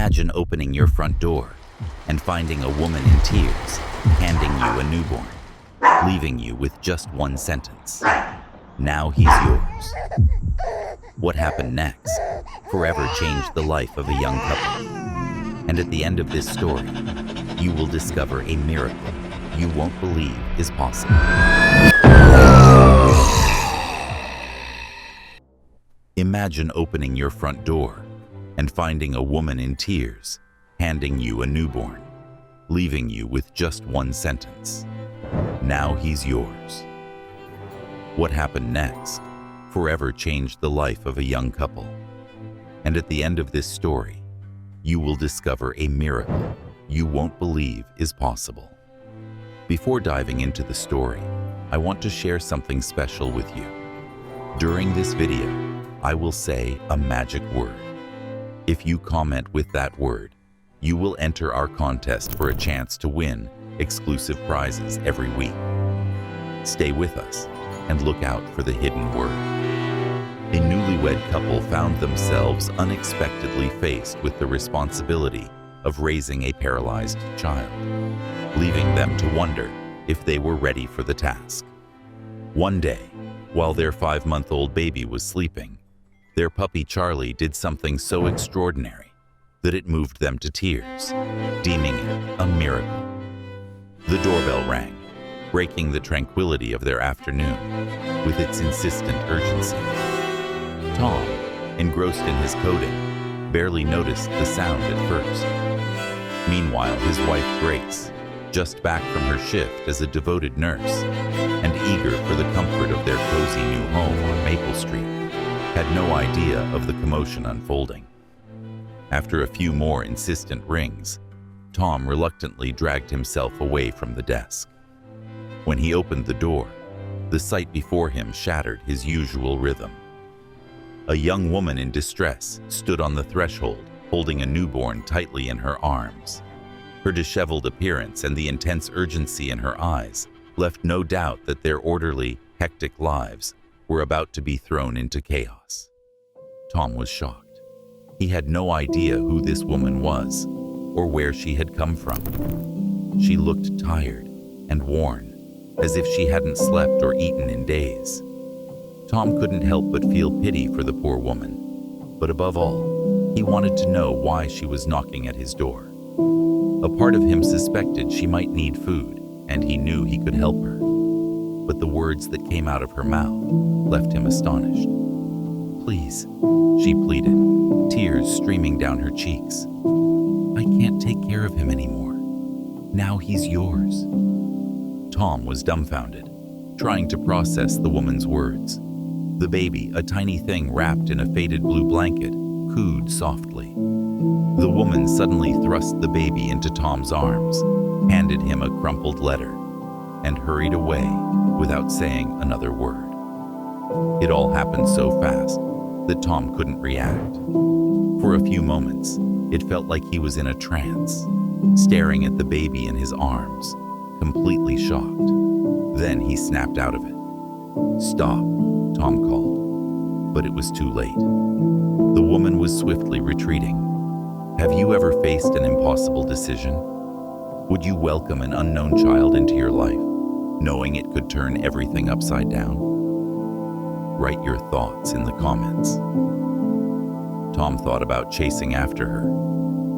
Imagine opening your front door and finding a woman in tears, handing you a newborn, leaving you with just one sentence. Now he's yours. What happened next forever changed the life of a young couple. And at the end of this story, you will discover a miracle you won't believe is possible. Imagine opening your front door and finding a woman in tears, handing you a newborn, leaving you with just one sentence. Now he's yours. What happened next forever changed the life of a young couple. And at the end of this story, you will discover a miracle you won't believe is possible. Before diving into the story, I want to share something special with you. During this video, I will say a magic word. If you comment with that word, you will enter our contest for a chance to win exclusive prizes every week. Stay with us and look out for the hidden word. A newlywed couple found themselves unexpectedly faced with the responsibility of raising a paralyzed child, leaving them to wonder if they were ready for the task. One day, while their 5-month-old baby was sleeping, their puppy Charlie did something so extraordinary that it moved them to tears, deeming it a miracle. The doorbell rang, breaking the tranquility of their afternoon with its insistent urgency. Tom, engrossed in his coding, barely noticed the sound at first. Meanwhile, his wife Grace, just back from her shift as a devoted nurse and eager for the comfort of their cozy new home on Maple Street, had no idea of the commotion unfolding. After a few more insistent rings, Tom reluctantly dragged himself away from the desk. When he opened the door, the sight before him shattered his usual rhythm. A young woman in distress stood on the threshold, holding a newborn tightly in her arms. Her disheveled appearance and the intense urgency in her eyes left no doubt that their orderly, hectic lives were about to be thrown into chaos. Tom was shocked. He had no idea who this woman was or where she had come from. She looked tired and worn, as if she hadn't slept or eaten in days. Tom couldn't help but feel pity for the poor woman, but above all, he wanted to know why she was knocking at his door. A part of him suspected she might need food, and he knew he could help her. But the words that came out of her mouth left him astonished. "Please," she pleaded, tears streaming down her cheeks. "I can't take care of him anymore. Now he's yours." Tom was dumbfounded, trying to process the woman's words. The baby, a tiny thing wrapped in a faded blue blanket, cooed softly. The woman suddenly thrust the baby into Tom's arms, handed him a crumpled letter, and hurried away without saying another word. It all happened so fast that Tom couldn't react. For a few moments, it felt like he was in a trance, staring at the baby in his arms, completely shocked. Then he snapped out of it. "Stop," Tom called, but it was too late. The woman was swiftly retreating. Have you ever faced an impossible decision? Would you welcome an unknown child into your life, knowing it could turn everything upside down? Write your thoughts in the comments. Tom thought about chasing after her,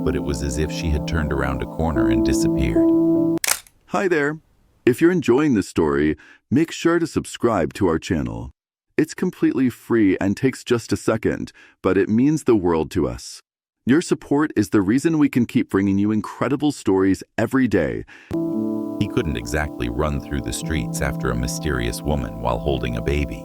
but it was as if she had turned around a corner and disappeared. Hi there. If you're enjoying this story, make sure to subscribe to our channel. It's completely free and takes just a second, but it means the world to us. Your support is the reason we can keep bringing you incredible stories every day. He couldn't exactly run through the streets after a mysterious woman while holding a baby.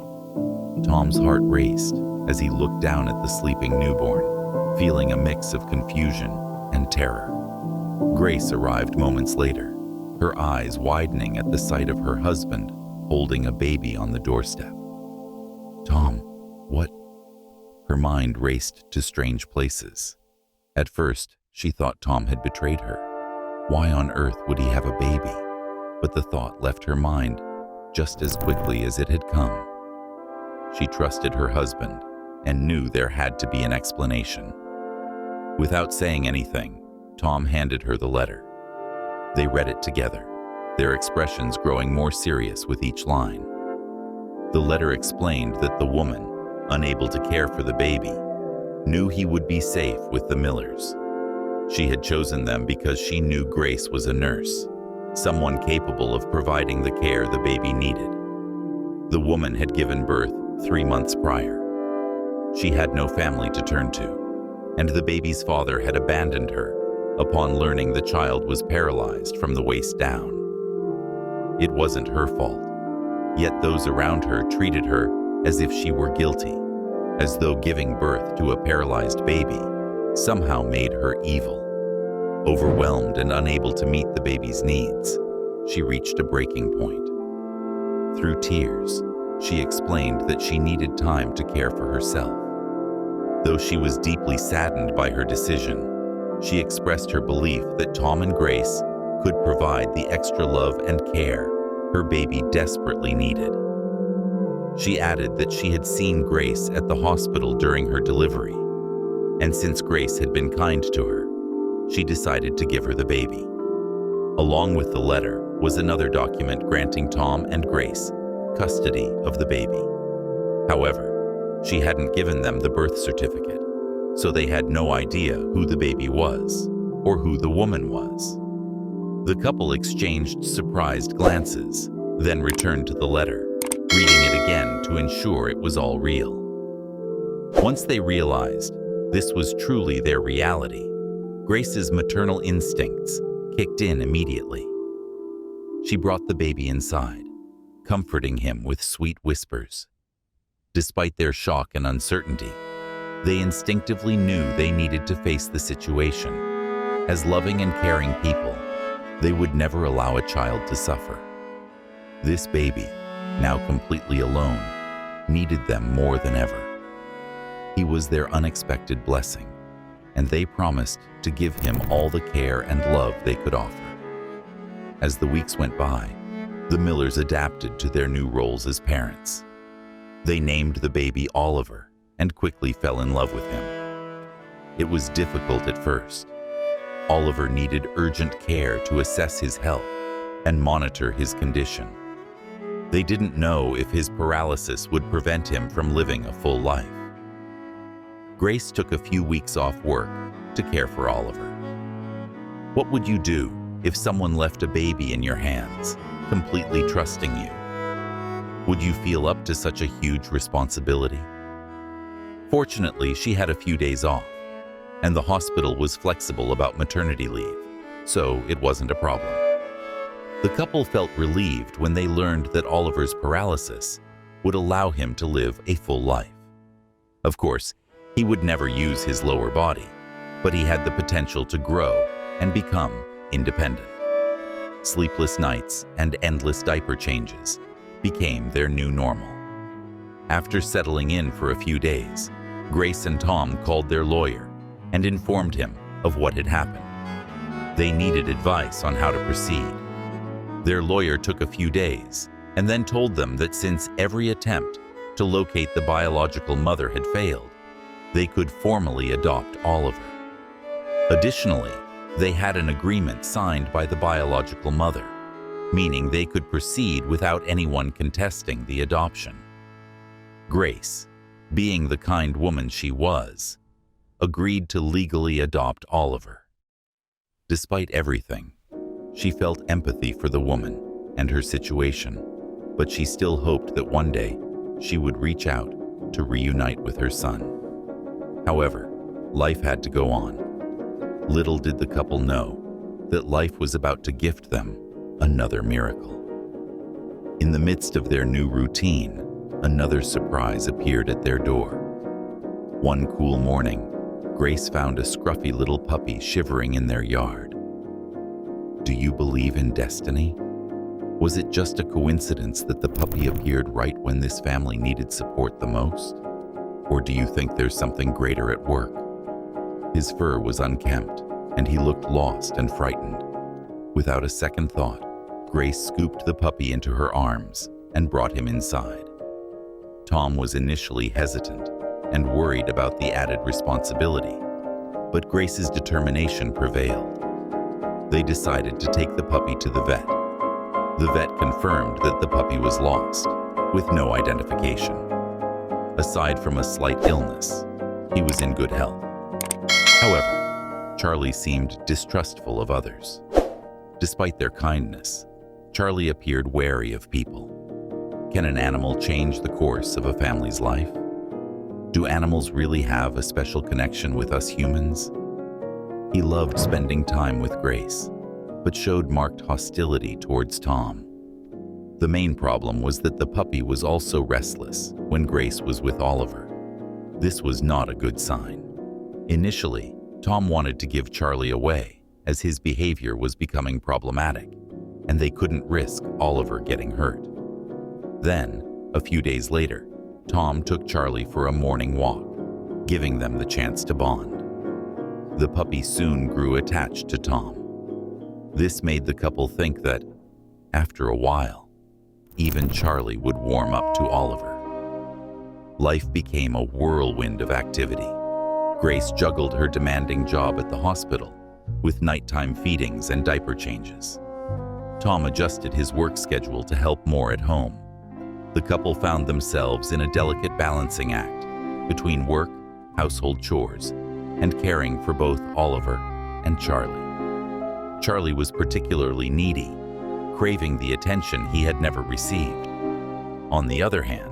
Tom's heart raced as he looked down at the sleeping newborn, feeling a mix of confusion and terror. Grace arrived moments later, her eyes widening at the sight of her husband holding a baby on the doorstep. "Tom, what?" Her mind raced to strange places. At first, she thought Tom had betrayed her. Why on earth would he have a baby? But the thought left her mind just as quickly as it had come. She trusted her husband and knew there had to be an explanation. Without saying anything, Tom handed her the letter. They read it together, their expressions growing more serious with each line. The letter explained that the woman, unable to care for the baby, knew he would be safe with the Millers. She had chosen them because she knew Grace was a nurse, someone capable of providing the care the baby needed. The woman had given birth 3 months prior. She had no family to turn to, and the baby's father had abandoned her upon learning the child was paralyzed from the waist down. It wasn't her fault, yet those around her treated her as if she were guilty, as though giving birth to a paralyzed baby somehow made her evil. Overwhelmed and unable to meet the baby's needs, she reached a breaking point. Through tears, she explained that she needed time to care for herself. Though she was deeply saddened by her decision, she expressed her belief that Tom and Grace could provide the extra love and care her baby desperately needed. She added that she had seen Grace at the hospital during her delivery, and since Grace had been kind to her, she decided to give her the baby. Along with the letter was another document granting Tom and Grace custody of the baby. However, she hadn't given them the birth certificate, so they had no idea who the baby was or who the woman was. The couple exchanged surprised glances, then returned to the letter, reading it again to ensure it was all real. Once they realized this was truly their reality, Grace's maternal instincts kicked in immediately. She brought the baby inside, comforting him with sweet whispers. Despite their shock and uncertainty, they instinctively knew they needed to face the situation. As loving and caring people, they would never allow a child to suffer. This baby, now completely alone, needed them more than ever. He was their unexpected blessing, and they promised to give him all the care and love they could offer. As the weeks went by, the Millers adapted to their new roles as parents. They named the baby Oliver and quickly fell in love with him. It was difficult at first. Oliver needed urgent care to assess his health and monitor his condition. They didn't know if his paralysis would prevent him from living a full life. Grace took a few weeks off work to care for Oliver. What would you do if someone left a baby in your hands, completely trusting you? Would you feel up to such a huge responsibility? Fortunately, she had a few days off, and the hospital was flexible about maternity leave, so it wasn't a problem. The couple felt relieved when they learned that Oliver's paralysis would allow him to live a full life. Of course, he would never use his lower body, but he had the potential to grow and become independent. Sleepless nights and endless diaper changes became their new normal. After settling in for a few days, Grace and Tom called their lawyer and informed him of what had happened. They needed advice on how to proceed. Their lawyer took a few days and then told them that since every attempt to locate the biological mother had failed, they could formally adopt Oliver. Additionally, they had an agreement signed by the biological mother, meaning they could proceed without anyone contesting the adoption. Grace, being the kind woman she was, agreed to legally adopt Oliver. Despite everything, she felt empathy for the woman and her situation, but she still hoped that one day she would reach out to reunite with her son. However, life had to go on. Little did the couple know that life was about to gift them another miracle. In the midst of their new routine, another surprise appeared at their door. One cool morning, Grace found a scruffy little puppy shivering in their yard. Do you believe in destiny? Was it just a coincidence that the puppy appeared right when this family needed support the most? Or do you think there's something greater at work? His fur was unkempt, and he looked lost and frightened. Without a second thought, Grace scooped the puppy into her arms and brought him inside. Tom was initially hesitant and worried about the added responsibility, But Grace's determination prevailed. They decided to take the puppy to the vet. The vet confirmed that the puppy was lost, with no identification. Aside from a slight illness, he was in good health. However, Charlie seemed distrustful of others. Despite their kindness, Charlie appeared wary of people. Can an animal change the course of a family's life? Do animals really have a special connection with us humans? He loved spending time with Grace, but showed marked hostility towards Tom. The main problem was that the puppy was also restless when Grace was with Oliver. This was not a good sign. Initially, Tom wanted to give Charlie away, as his behavior was becoming problematic, and they couldn't risk Oliver getting hurt. Then, a few days later, Tom took Charlie for a morning walk, giving them the chance to bond. The puppy soon grew attached to Tom. This made the couple think that, after a while, even Charlie would warm up to Oliver. Life became a whirlwind of activity. Grace juggled her demanding job at the hospital with nighttime feedings and diaper changes. Tom adjusted his work schedule to help more at home. The couple found themselves in a delicate balancing act between work, household chores, and caring for both Oliver and Charlie. Charlie was particularly needy, craving the attention he had never received. On the other hand,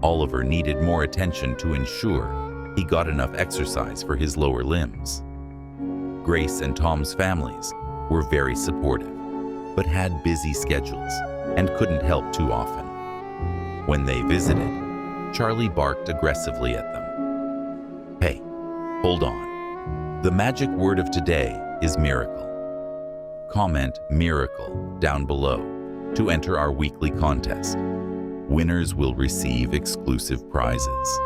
Oliver needed more attention to ensure he got enough exercise for his lower limbs. Grace and Tom's families were very supportive, but had busy schedules and couldn't help too often. When they visited, Charlie barked aggressively at them. Hey, hold on. The magic word of today is miracle. Comment miracle down below to enter our weekly contest. Winners will receive exclusive prizes.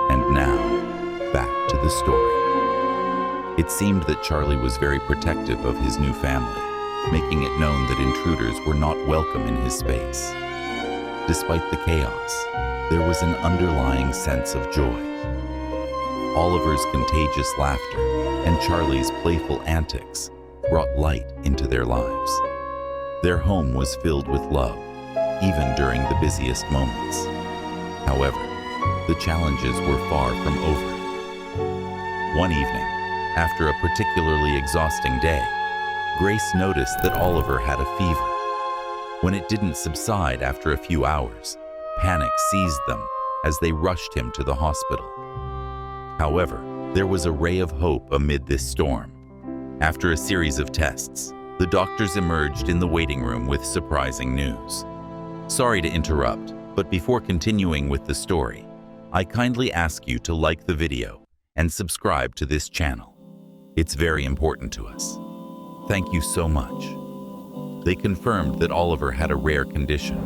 And now, back to the story. It seemed that Charlie was very protective of his new family, making it known that intruders were not welcome in his space. Despite the chaos, there was an underlying sense of joy. Oliver's contagious laughter and Charlie's playful antics brought light into their lives. Their home was filled with love, even during the busiest moments. However, the challenges were far from over. One evening, after a particularly exhausting day, Grace noticed that Oliver had a fever. When it didn't subside after a few hours, panic seized them as they rushed him to the hospital. However, there was a ray of hope amid this storm. After a series of tests, the doctors emerged in the waiting room with surprising news. Sorry to interrupt, but before continuing with the story, I kindly ask you to like the video and subscribe to this channel. It's very important to us. Thank you so much. They confirmed that Oliver had a rare condition.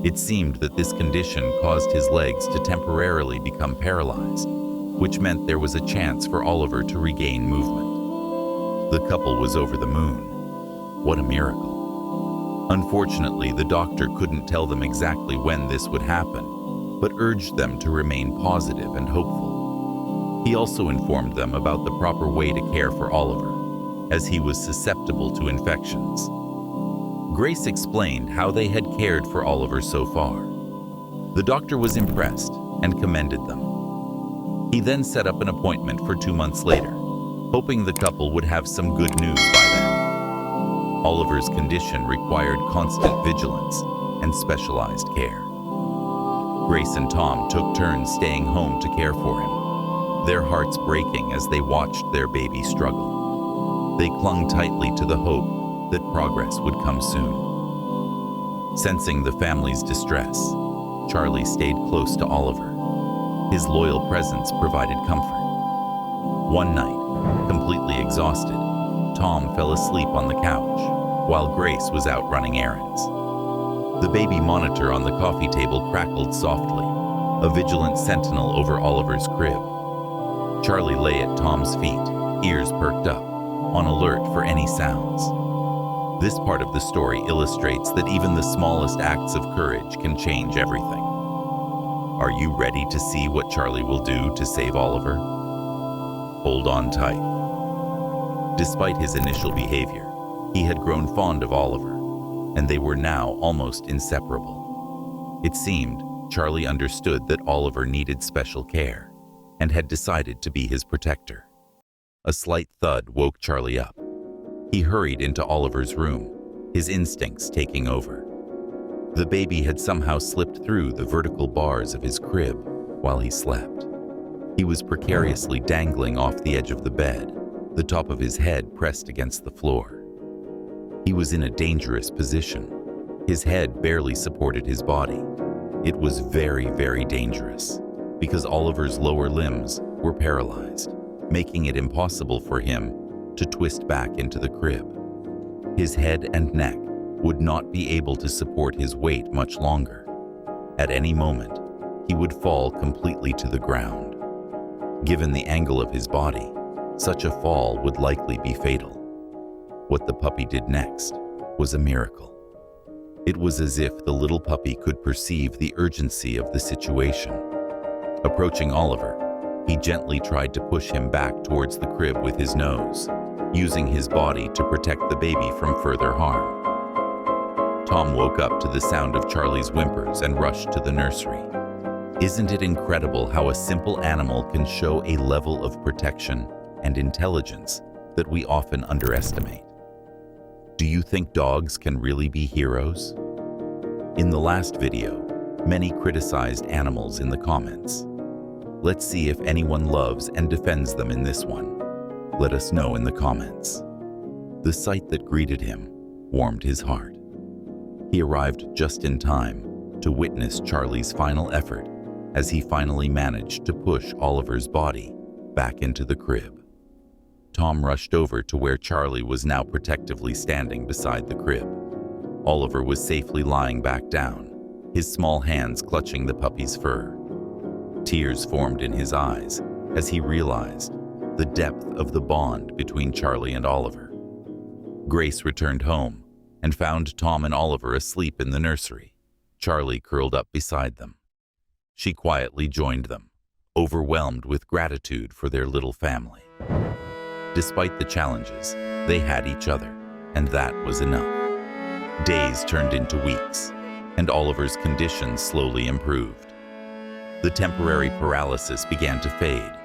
It seemed that this condition caused his legs to temporarily become paralyzed, which meant there was a chance for Oliver to regain movement. The couple was over the moon. What a miracle. Unfortunately, the doctor couldn't tell them exactly when this would happen, but urged them to remain positive and hopeful. He also informed them about the proper way to care for Oliver, as he was susceptible to infections. Grace explained how they had cared for Oliver so far. The doctor was impressed and commended them. He then set up an appointment for 2 months later, hoping the couple would have some good news by then. Oliver's condition required constant vigilance and specialized care. Grace and Tom took turns staying home to care for him, their hearts breaking as they watched their baby struggle. They clung tightly to the hope that progress would come soon. Sensing the family's distress, Charlie stayed close to Oliver. His loyal presence provided comfort. One night, completely exhausted, Tom fell asleep on the couch while Grace was out running errands. The baby monitor on the coffee table crackled softly, a vigilant sentinel over Oliver's crib. Charlie lay at Tom's feet, ears perked up, on alert for any sounds. This part of the story illustrates that even the smallest acts of courage can change everything. Are you ready to see what Charlie will do to save Oliver? Hold on tight. Despite his initial behavior, he had grown fond of Oliver, and they were now almost inseparable. It seemed Charlie understood that Oliver needed special care and had decided to be his protector. A slight thud woke Charlie up. He hurried into Oliver's room, his instincts taking over. The baby had somehow slipped through the vertical bars of his crib while he slept. He was precariously dangling off the edge of the bed, the top of his head pressed against the floor. He was in a dangerous position. His head barely supported his body. It was very, very dangerous because Oliver's lower limbs were paralyzed, making it impossible for him to twist back into the crib. His head and neck would not be able to support his weight much longer. At any moment, he would fall completely to the ground. Given the angle of his body, such a fall would likely be fatal. What the puppy did next was a miracle. It was as if the little puppy could perceive the urgency of the situation. Approaching Oliver, he gently tried to push him back towards the crib with his nose, using his body to protect the baby from further harm. Tom woke up to the sound of Charlie's whimpers and rushed to the nursery. Isn't it incredible how a simple animal can show a level of protection and intelligence that we often underestimate? Do you think dogs can really be heroes? In the last video, many criticized animals in the comments. Let's see if anyone loves and defends them in this one. Let us know in the comments. The sight that greeted him warmed his heart. He arrived just in time to witness Charlie's final effort as he finally managed to push Oliver's body back into the crib. Tom rushed over to where Charlie was now protectively standing beside the crib. Oliver was safely lying back down, his small hands clutching the puppy's fur. Tears formed in his eyes as he realized the depth of the bond between Charlie and Oliver. Grace returned home and found Tom and Oliver asleep in the nursery, Charlie curled up beside them. She quietly joined them, overwhelmed with gratitude for their little family. Despite the challenges, they had each other, and that was enough. Days turned into weeks, and Oliver's condition slowly improved. The temporary paralysis began to fade,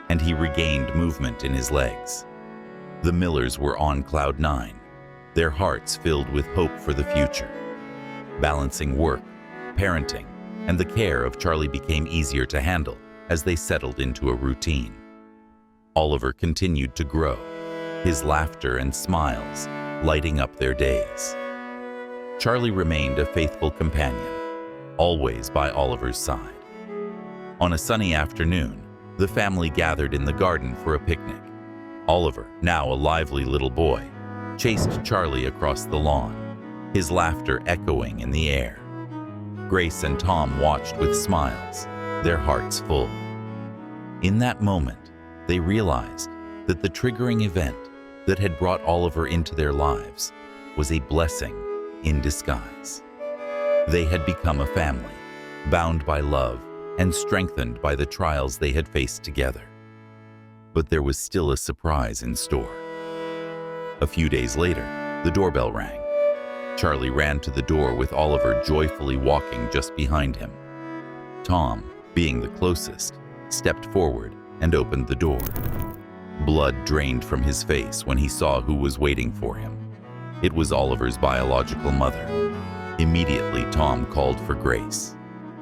and he regained movement in his legs. The Millers were on cloud nine, their hearts filled with hope for the future. Balancing work, parenting, and the care of Charlie became easier to handle as they settled into a routine. Oliver continued to grow, his laughter and smiles lighting up their days. Charlie remained a faithful companion, always by Oliver's side. On a sunny afternoon, the family gathered in the garden for a picnic. Oliver, now a lively little boy, chased Charlie across the lawn, his laughter echoing in the air. Grace and Tom watched with smiles, their hearts full. In that moment, they realized that the triggering event that had brought Oliver into their lives was a blessing in disguise. They had become a family, bound by love and strengthened by the trials they had faced together. But there was still a surprise in store. A few days later, the doorbell rang. Charlie ran to the door with Oliver joyfully walking just behind him. Tom, being the closest, stepped forward and opened the door. Blood drained from his face when he saw who was waiting for him. It was Oliver's biological mother. Immediately, Tom called for Grace.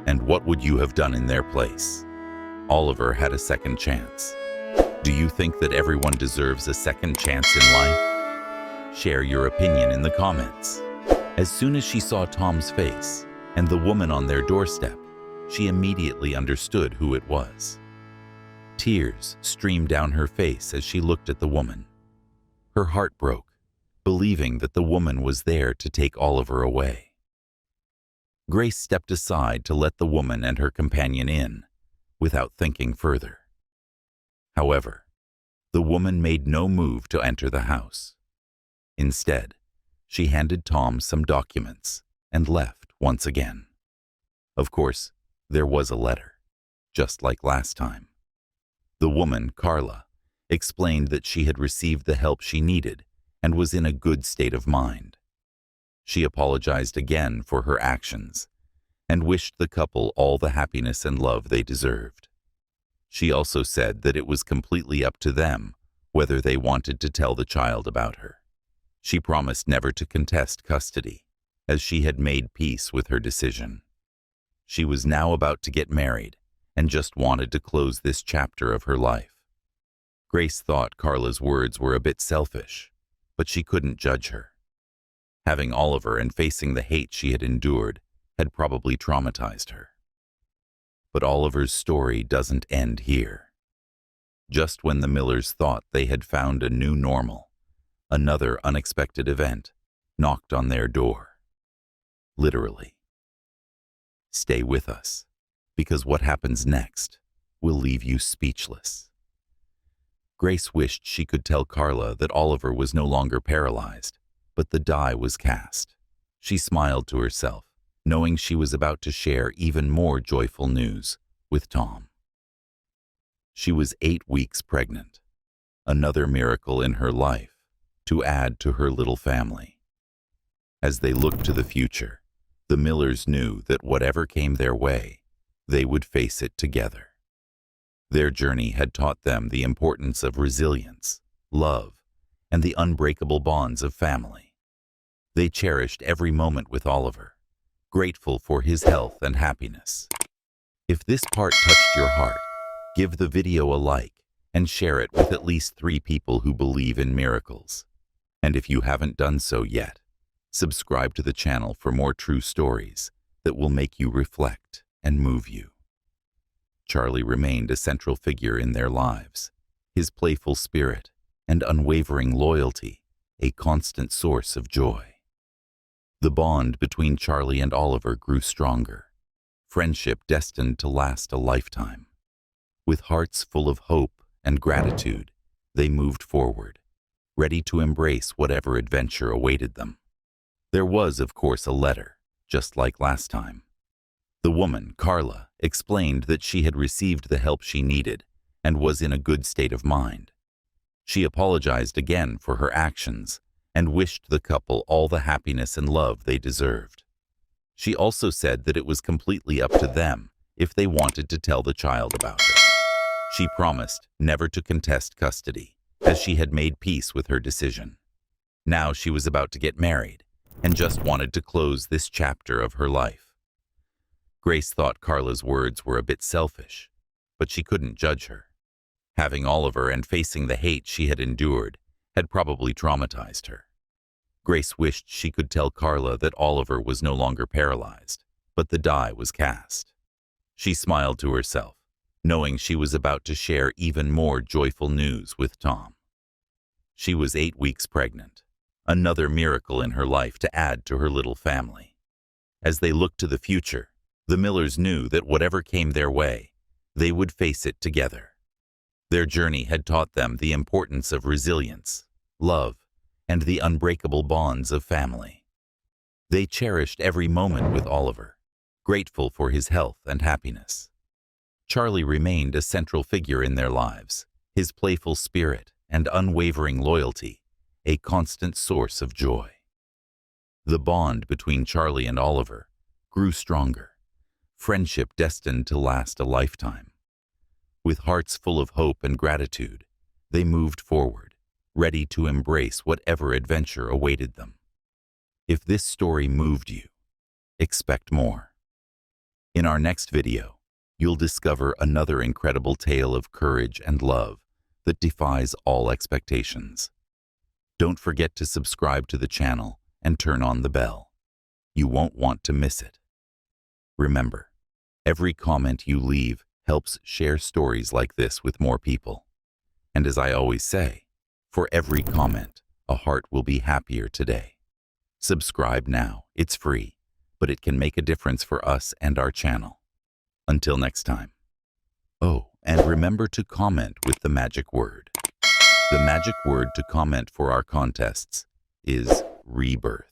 And what would you have done in their place? Oliver had a second chance. Do you think that everyone deserves a second chance in life? Share your opinion in the comments. As soon as she saw Tom's face and the woman on their doorstep, she immediately understood who it was. Tears streamed down her face as she looked at the woman. Her heart broke, believing that the woman was there to take Oliver away. Grace stepped aside to let the woman and her companion in, without thinking further. However, the woman made no move to enter the house. Instead, she handed Tom some documents and left once again. Of course, there was a letter, just like last time. The woman, Carla, explained that she had received the help she needed and was in a good state of mind. She apologized again for her actions and wished the couple all the happiness and love they deserved. She also said that it was completely up to them whether they wanted to tell the child about her. She promised never to contest custody, as she had made peace with her decision. She was now about to get married and just wanted to close this chapter of her life. Grace thought Carla's words were a bit selfish, but she couldn't judge her. Having Oliver and facing the hate she had endured had probably traumatized her. But Oliver's story doesn't end here. Just when the Millers thought they had found a new normal, another unexpected event knocked on their door. Literally. Stay with us, because what happens next will leave you speechless. Grace wished she could tell Carla that Oliver was no longer paralyzed, but the die was cast. She smiled to herself, knowing she was about to share even more joyful news with Tom. She was 8 weeks pregnant, another miracle in her life to add to her little family. As they looked to the future, the Millers knew that whatever came their way, they would face it together. Their journey had taught them the importance of resilience, love, and the unbreakable bonds of family. They cherished every moment with Oliver, grateful for his health and happiness. If this part touched your heart, give the video a like and share it with at least 3 people who believe in miracles. And if you haven't done so yet, subscribe to the channel for more true stories that will make you reflect and move you. Charlie remained a central figure in their lives, his playful spirit and unwavering loyalty a constant source of joy. The bond between Charlie and Oliver grew stronger, friendship destined to last a lifetime. With hearts full of hope and gratitude, they moved forward, ready to embrace whatever adventure awaited them. There was, of course, a letter, just like last time. The woman, Carla, explained that she had received the help she needed and was in a good state of mind. She apologized again for her actions and wished the couple all the happiness and love they deserved. She also said that it was completely up to them if they wanted to tell the child about her. She promised never to contest custody, as she had made peace with her decision. Now she was about to get married and just wanted to close this chapter of her life. Grace thought Carla's words were a bit selfish, but she couldn't judge her. Having Oliver and facing the hate she had endured had probably traumatized her. Grace wished she could tell Carla that Oliver was no longer paralyzed, but the die was cast. She smiled to herself, knowing she was about to share even more joyful news with Tom. She was 8 weeks pregnant, another miracle in her life to add to her little family. As they looked to the future, the Millers knew that whatever came their way, they would face it together. Their journey had taught them the importance of resilience, love, and the unbreakable bonds of family. They cherished every moment with Oliver, grateful for his health and happiness. Charlie remained a central figure in their lives, his playful spirit and unwavering loyalty a constant source of joy. The bond between Charlie and Oliver grew stronger, friendship destined to last a lifetime. With hearts full of hope and gratitude, they moved forward, ready to embrace whatever adventure awaited them. If this story moved you, expect more. In our next video, you'll discover another incredible tale of courage and love that defies all expectations. Don't forget to subscribe to the channel and turn on the bell. You won't want to miss it. Remember, every comment you leave helps share stories like this with more people. And as I always say, for every comment, a heart will be happier today. Subscribe now. It's free, but it can make a difference for us and our channel. Until next time. Oh, and remember to comment with the magic word. The magic word to comment for our contests is rebirth.